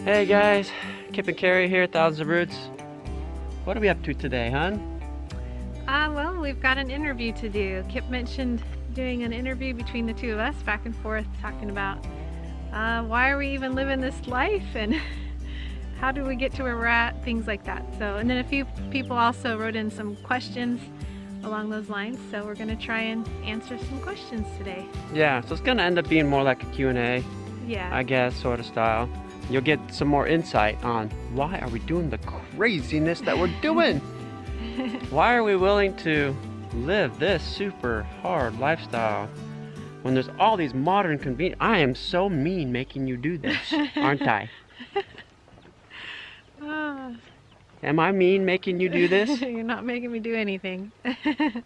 Hey guys, Kip and Carrie here at Thousands of Roots. What are we up to today, hon? Well, we've got an interview to do. Kip mentioned doing an interview between the two of us, back and forth, talking about why are we even living this life and how do we get to where we're at, things like that. So, and then a few people also wrote in some questions along those lines, so we're going to try and answer some questions today. Yeah, so it's going to end up being more like a Q&A, Yeah. I guess, sort of style. You'll get some more insight on why are we doing the craziness that we're doing? Why are we willing to live this super hard lifestyle when there's all these modern convenience? I am so mean making you do this, aren't I? Am I mean making you do this? You're not making me do anything.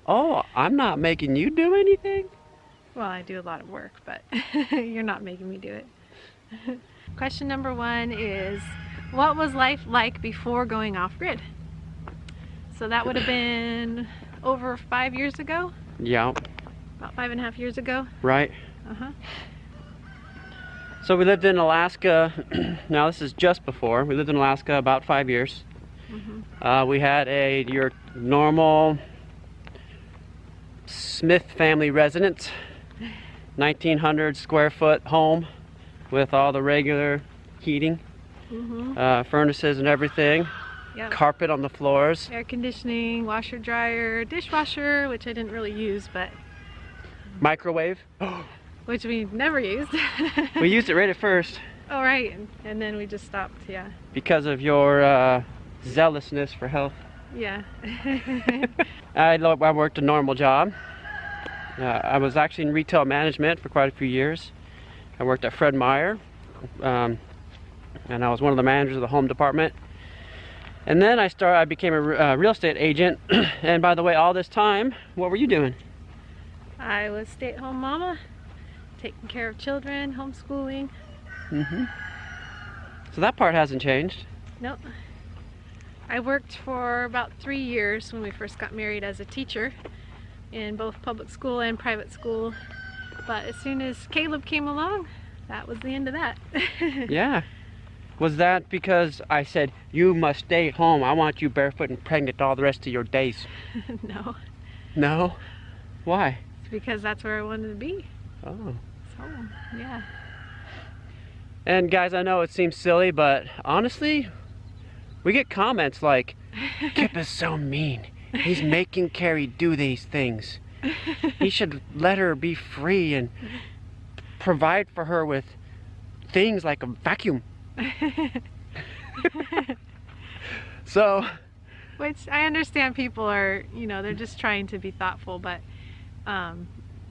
Oh, I'm not making you do anything? Well, I do a lot of work, but you're not making me do it. Question number one is, what was life like before going off-grid? So that would have been over 5 years ago? Yeah. About 5.5 years ago? Right. Uh-huh. So we lived in Alaska, now this is just before, we lived in Alaska about 5 years. Mm-hmm. We had your normal Smith family residence, 1,900 square foot home with all the regular heating, furnaces and everything, Yep. carpet on the floors. Air conditioning, washer, dryer, dishwasher, which I didn't really use, but Microwave. which we never used. We used it right at first Oh, right, and then we just stopped, yeah. because of your zealousness for health. Yeah. I worked a normal job. I was actually in retail management for quite a few years. I worked at Fred Meyer, and I was one of the managers of the home department. And then I became a real estate agent. And by the way, all this time, what were you doing? I was stay-at-home mama, taking care of children, homeschooling. So that part hasn't changed. Nope. I worked for about 3 years when we first got married as a teacher in both public school and private school. But as soon as Caleb came along, that was the end of that. Yeah. Was that because I said, you must stay home, I want you barefoot and pregnant all the rest of your days? No. No? Why? It's because that's where I wanted to be. Oh. So, yeah. And guys, I know it seems silly, but honestly, we get comments like, Kip is so mean. He's making Carrie do these things. He should let her be free and provide for her with things like a vacuum. So, which I understand people are, they're just trying to be thoughtful, but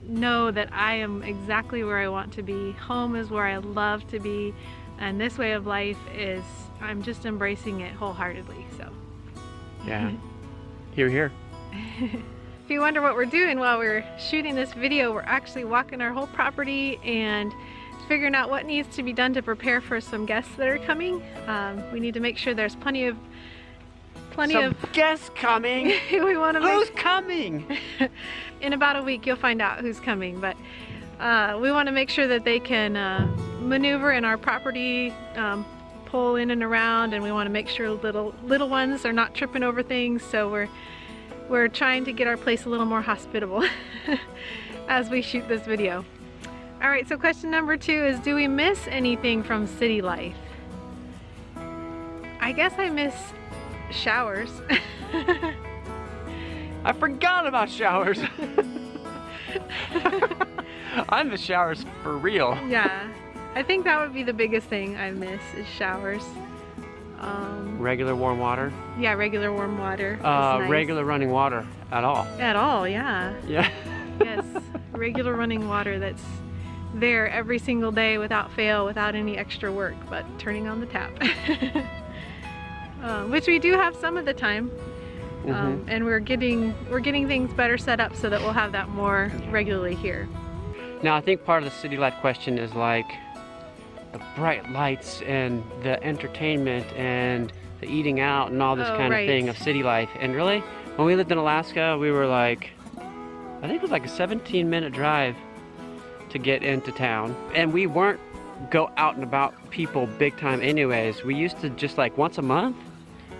know that I am exactly where I want to be. Home is where I love to be, and this way of life is, I'm just embracing it wholeheartedly. So yeah. Hear, hear. If you wonder what we're doing while we're shooting this video, we're actually walking our whole property and figuring out what needs to be done to prepare for some guests that are coming. We need to make sure there's plenty of guests coming. We want to Who's coming? In about a week you'll find out who's coming, but we want to make sure that they can maneuver in our property, pull in and around, and we want to make sure little ones are not tripping over things. So we're trying to get our place a little more hospitable as we shoot this video. All right, so question number 2 is, do we miss anything from city life? I guess I miss showers. I forgot about showers. I miss showers for real. Yeah, I think that would be the biggest thing I miss is showers. Regular warm water? Yeah, regular warm water. Nice. Regular running water at all. At all, yeah. Yeah. Yes, regular running water that's there every single day without fail, without any extra work, but turning on the tap. Which we do have some of the time. And we're getting things better set up so that we'll have that more regularly here. Now I think part of the city life question is like the bright lights and the entertainment and the eating out and all this kind of thing of city life. And really, when we lived in Alaska, we were like, I think it was like a 17-minute drive to get into town. And we weren't go out and about people big time anyways. We used to just like once a month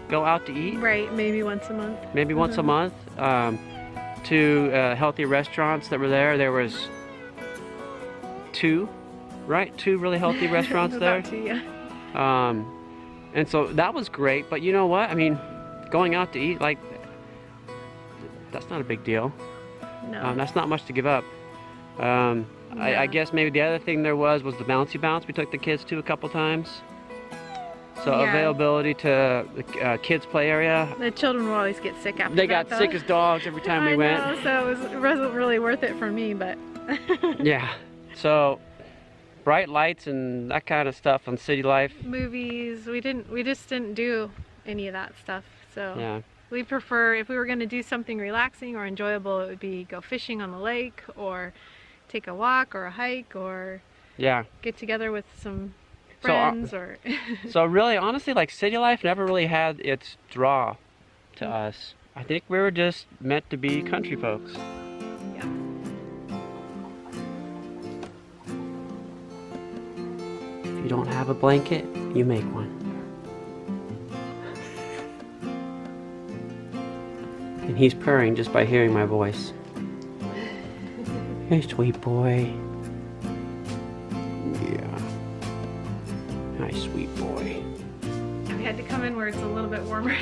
go out to eat. Right, maybe once a month. Maybe once a month. To healthy restaurants that were there. There was two really healthy restaurants there. About two, yeah. And so that was great. But you know what? I mean, going out to eat, like, that's not a big deal. No. That's not much to give up. I guess maybe the other thing there was the bouncy bounce we took the kids to a couple times. So Yeah. availability to the kids play area. The children will always get sick after They that, got though. sick as dogs every time we went. I know, so it wasn't really worth it for me, but... Yeah. So bright lights and that kind of stuff on city life. Movies, we just didn't do any of that stuff. So Yeah. we prefer, if we were going to do something relaxing or enjoyable, it would be go fishing on the lake or take a walk or a hike or Yeah. get together with some So, friends or... So really, honestly, like city life never really had its draw to us. I think we were just meant to be country folks. Yeah. If you don't have a blanket, you make one. And he's purring just by hearing my voice. Hey, sweet boy. Yeah. Hi, sweet boy. We had to come in where it's a little bit warmer.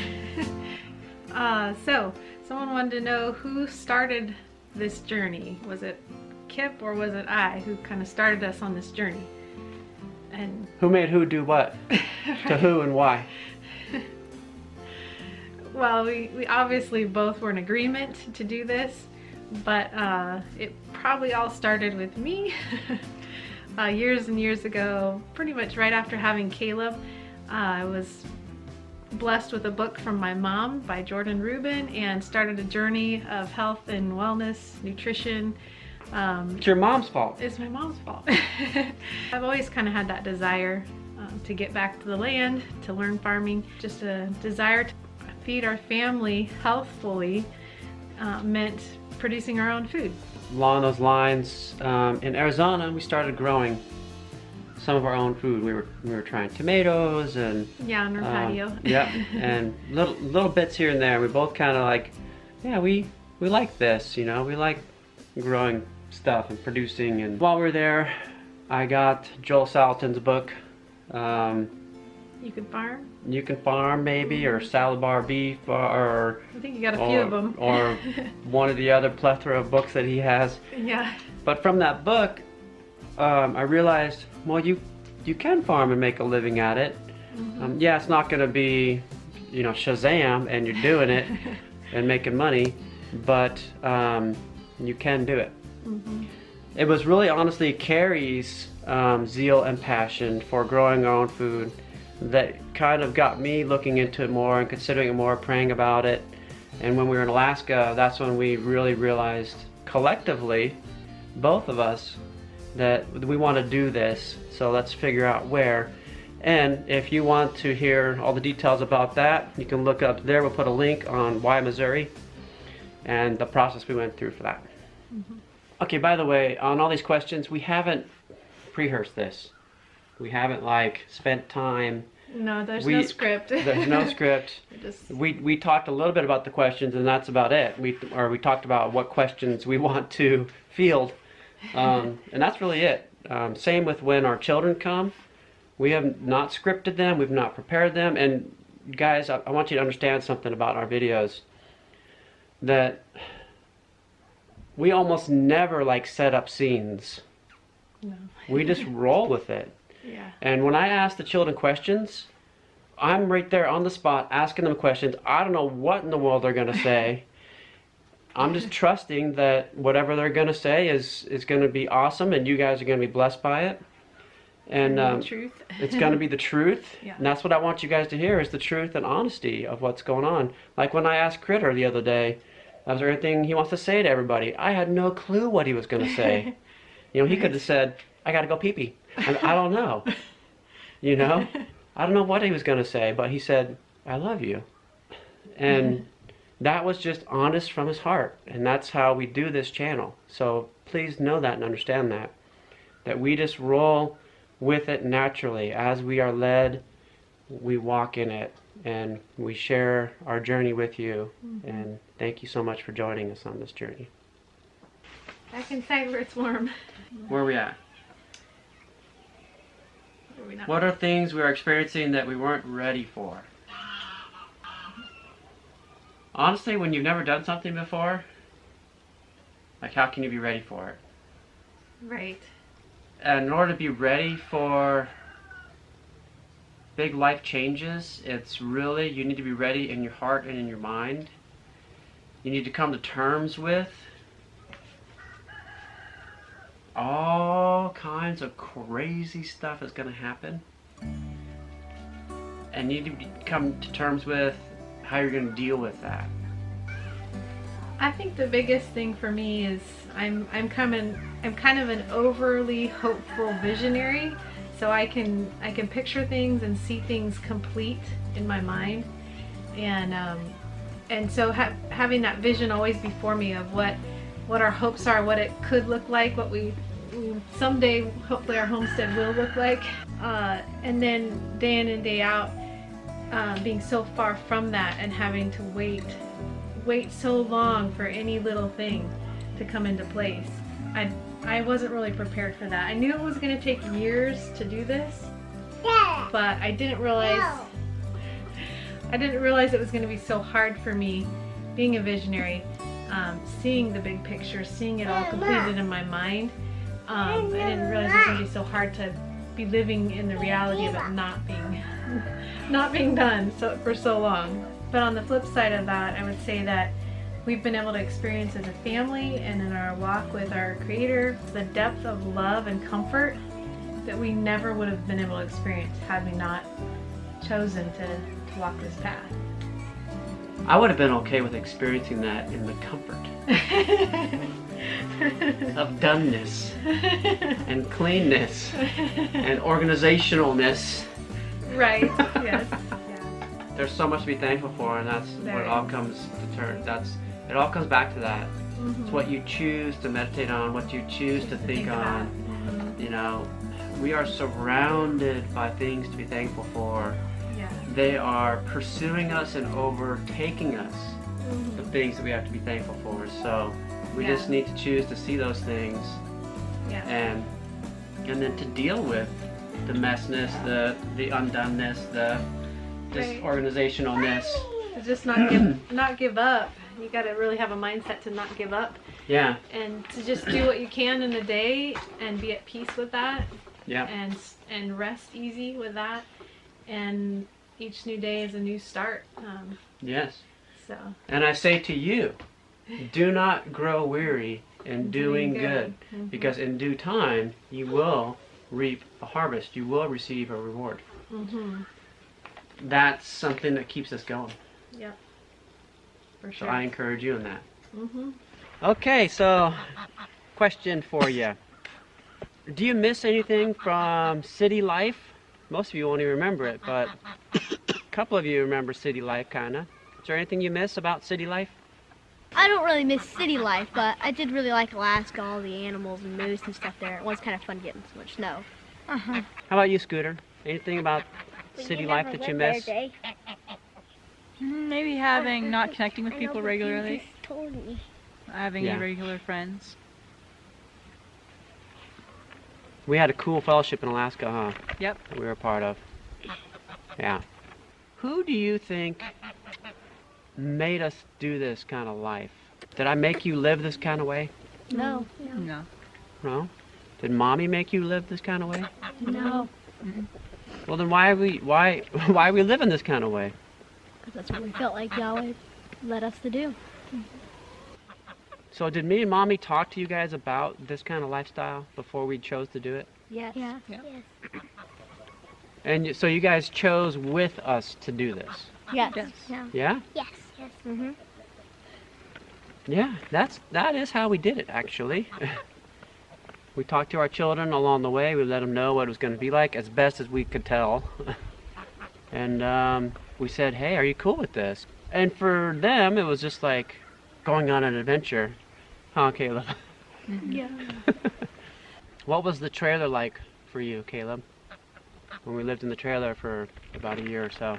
So, someone wanted to know who started this journey. Was it Kip or was it I who kind of started us on this journey? And Who made who do what? To who and why? well, we obviously both were in agreement to do this, but it probably all started with me. Years and years ago, pretty much right after having Caleb, I was blessed with a book from my mom by Jordan Rubin and started a journey of health and wellness, nutrition. It's your mom's fault. It's my mom's fault. I've always kind of had that desire to get back to the land, to learn farming, just a desire to feed our family healthfully meant producing our own food. Along those lines, in Arizona, we started growing some of our own food. We were trying tomatoes and Yeah, on our patio. yeah, and little bits here and there. We both kind of like, yeah, we like this, you know. We like growing stuff and producing. And while we were there, I got Joel Salatin's book. You could farm. You Can Farm, maybe, or Salad Bar Beef, or I think you got a few of them. or one of the other plethora of books that he has. Yeah. But from that book, I realized, well, you can farm and make a living at it. Mm-hmm. Yeah, it's not going to be, you know, Shazam, and you're doing it and making money, but you can do it. Mm-hmm. It was really, honestly, Carrie's zeal and passion for growing our own food that kind of got me looking into it more and considering it more, praying about it. And when we were in Alaska, that's when we really realized collectively, both of us, that we want to do this. So let's figure out where. And if you want to hear all the details about that, you can look up there. We'll put a link on Why Missouri and the process we went through for that. Mm-hmm. Okay, by the way, on all these questions, we haven't rehearsed this. We haven't like spent time. No, there's no script. There's no script. We talked a little bit about the questions, and that's about it. We talked about what questions we want to field, and that's really it. Same with when our children come. We have not scripted them. We've not prepared them. And guys, I want you to understand something about our videos. That we almost never like set up scenes. No. We just roll with it. Yeah. And when I ask the children questions, I'm right there on the spot asking them questions. I don't know what in the world they're going to say. I'm just trusting that whatever they're going to say is going to be awesome, and you guys are going to be blessed by it. And the truth. it's going to be the truth. Yeah. And that's what I want you guys to hear, is the truth and honesty of what's going on. Like when I asked Critter the other day, is there anything he wants to say to everybody? I had no clue what he was going to say. You know, he could have said, I got to go pee-pee. I don't know. You know? I don't know what he was going to say, but he said, I love you. And that was just honest from his heart. And that's how we do this channel. So please know that and understand that. That we just roll with it naturally. As we are led, we walk in it, and we share our journey with you. And thank you so much for joining us on this journey. Back inside where it's warm. Where are we at? Are we not- What are things we are experiencing that we weren't ready for? Honestly, when you've never done something before, like, how can you be ready for it? Right. And in order to be ready for big life changes, it's really, you need to be ready in your heart and in your mind. You need to come to terms with all kinds of crazy stuff that's going to happen. And you need to come to terms with how you're going to deal with that. I think the biggest thing for me is I'm kind of an overly hopeful visionary, so I can picture things and see things complete in my mind, and so having that vision always before me of what our hopes are, what it could look like, what we someday hopefully our homestead will look like, and then day in and day out being so far from that and having to wait so long for any little thing to come into place. I wasn't really prepared for that. I knew it was going to take years to do this, but I didn't realize it was going to be so hard for me being a visionary, seeing the big picture, seeing it all completed in my mind. I didn't realize it was going to be so hard to be living in the reality of it not being done for so long. But on the flip side of that, I would say that we've been able to experience as a family and in our walk with our Creator the depth of love and comfort that we never would have been able to experience had we not chosen to walk this path. I would have been okay with experiencing that in the comfort of doneness and cleanness and organizationalness. Right, yes. There's so much to be thankful for, and that's what it all comes to turn. It all comes back to that. It's what you choose to meditate on, what you choose to think on. You know, we are surrounded by things to be thankful for. Yeah. They are pursuing us and overtaking us, the things that we have to be thankful for. So we just need to choose to see those things, and then to deal with the messness, the undoneness, the disorganizationalness. To just not give up. You got to really have a mindset to not give up. Yeah. And to just do what you can in a day and be at peace with that. Yeah. And rest easy with that. And each new day is a new start. Yes. So. And I say to you, do not grow weary in doing good, because in due time you will reap a harvest. You will receive a reward. That's something that keeps us going. Yeah. For sure. So I encourage you in that. Okay, so question for you. Do you miss anything from city life? Most of you won't even remember it, but a couple of you remember city life, kind of. Is there anything you miss about city life? I don't really miss city life, but I did really like Alaska, all the animals and moose and stuff there. It was kind of fun getting so much snow. How about you, Scooter? Anything about city life that you miss? Maybe not connecting with people regularly. Having irregular friends. We had a cool fellowship in Alaska, huh? Yep. That we were a part of. Yeah. Who do you think made us do this kind of life? Did I make you live this kind of way? No. No. No? Did Mommy make you live this kind of way? No. Well, then why are we living this kind of way? Because that's what we felt like Yahweh led us to do. So did me and Mommy talk to you guys about this kind of lifestyle before we chose to do it? Yes. Yeah. Yes. And so you guys chose with us to do this? Yes. Yes. Yeah. Yeah? Yes. Yes. Yeah, that is how we did it, actually. We talked to our children along the way. We let them know what it was going to be like as best as we could tell. And we said, hey, are you cool with this? And for them, it was just like going on an adventure. Huh, Caleb? Yeah. What was the trailer like for you, Caleb? When we lived in the trailer for about a year or so.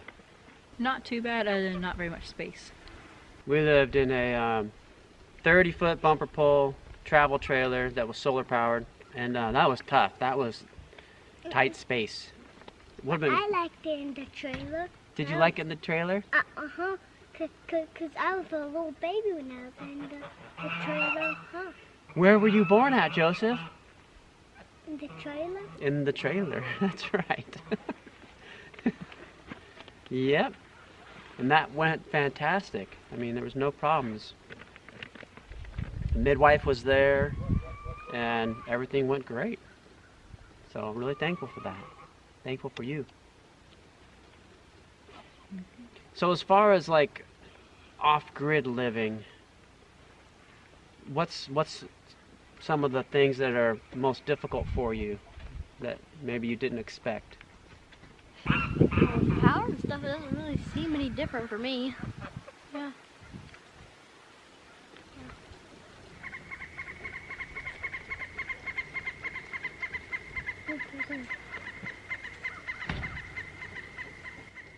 Not too bad, other than not very much space. We lived in a 30-foot bumper pull travel trailer that was solar powered, and that was tough. That was tight space. I liked it in the trailer. Did you like it in the trailer? Uh-huh. Cause I was a little baby when I was in the trailer. Huh? Where were you born at, Joseph? In the trailer? In the trailer. That's right. Yep. And that went fantastic. I mean, there was no problems. The midwife was there, and everything went great. So I'm really thankful for that. Thankful for you. So as far as like off-grid living, what's some of the things that are most difficult for you that maybe you didn't expect? Power and stuff, it doesn't really seem any different for me. Yeah.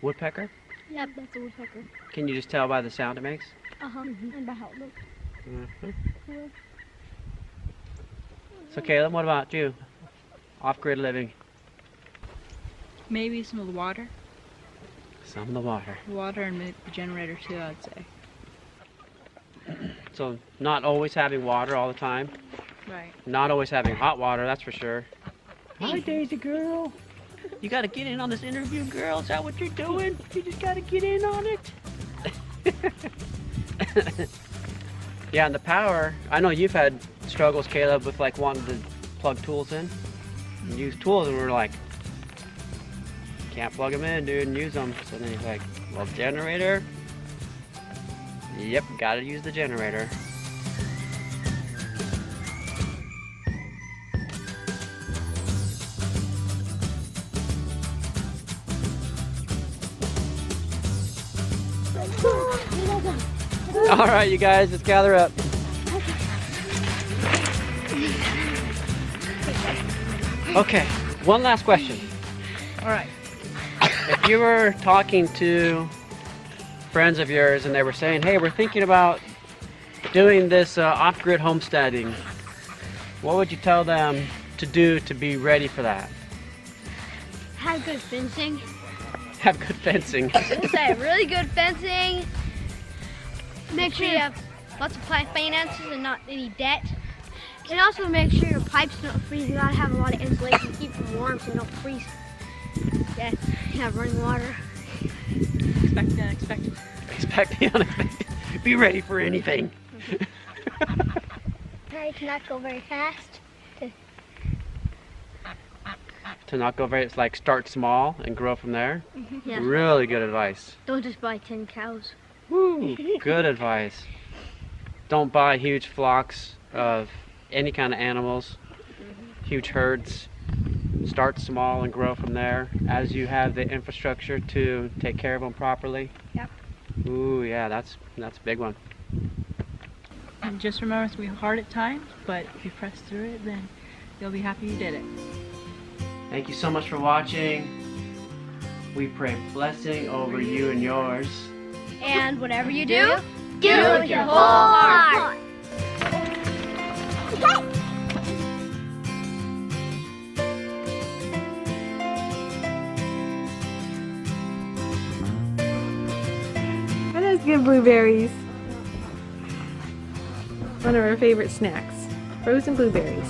Woodpecker? Yep, that's a woodpecker. Can you just tell by the sound it makes? Uh-huh, and by how it looks. Mm-hmm. So Caleb, what about you? Off-grid living? Maybe some of the water. Some of the water. Water and maybe the generator too, I'd say. So not always having water all the time. Right. Not always having hot water, that's for sure. Hi, Daisy girl. You gotta get in on this interview, girl. Is that what you're doing? You just gotta get in on it. Yeah, and the power. I know you've had struggles, Caleb, with like wanting to plug tools in. And use tools, and we're like, can't plug them in, dude, and use them. So then he's like, well, generator. Yep, gotta use the generator. All right, you guys, let's gather up. Okay, one last question. All right. If you were talking to friends of yours and they were saying, hey, we're thinking about doing this off-grid homesteading, what would you tell them to do to be ready for that? Have good fencing. Have good fencing. We'll say really good fencing. Make sure you have lots of finances and not any debt. And also make sure your pipes don't freeze. You gotta have a lot of insulation to keep them warm so they don't freeze. Yes, you have running water. Expect the unexpected. Expect the unexpected. Be ready for anything. Try to not go very fast. To not go very, it's like start small and grow from there. Yeah. Really good advice. Don't just buy 10 cows. Woo, good advice. Don't buy huge flocks of any kind of animals, huge herds. Start small and grow from there as you have the infrastructure to take care of them properly. Yep. Ooh, yeah, that's a big one. And just remember, it's going to be hard at times, but if you press through it, then you'll be happy you did it. Thank you so much for watching. We pray blessing over you and yours. And whatever you do, do it with your whole heart. That is good blueberries. One of our favorite snacks. Frozen blueberries.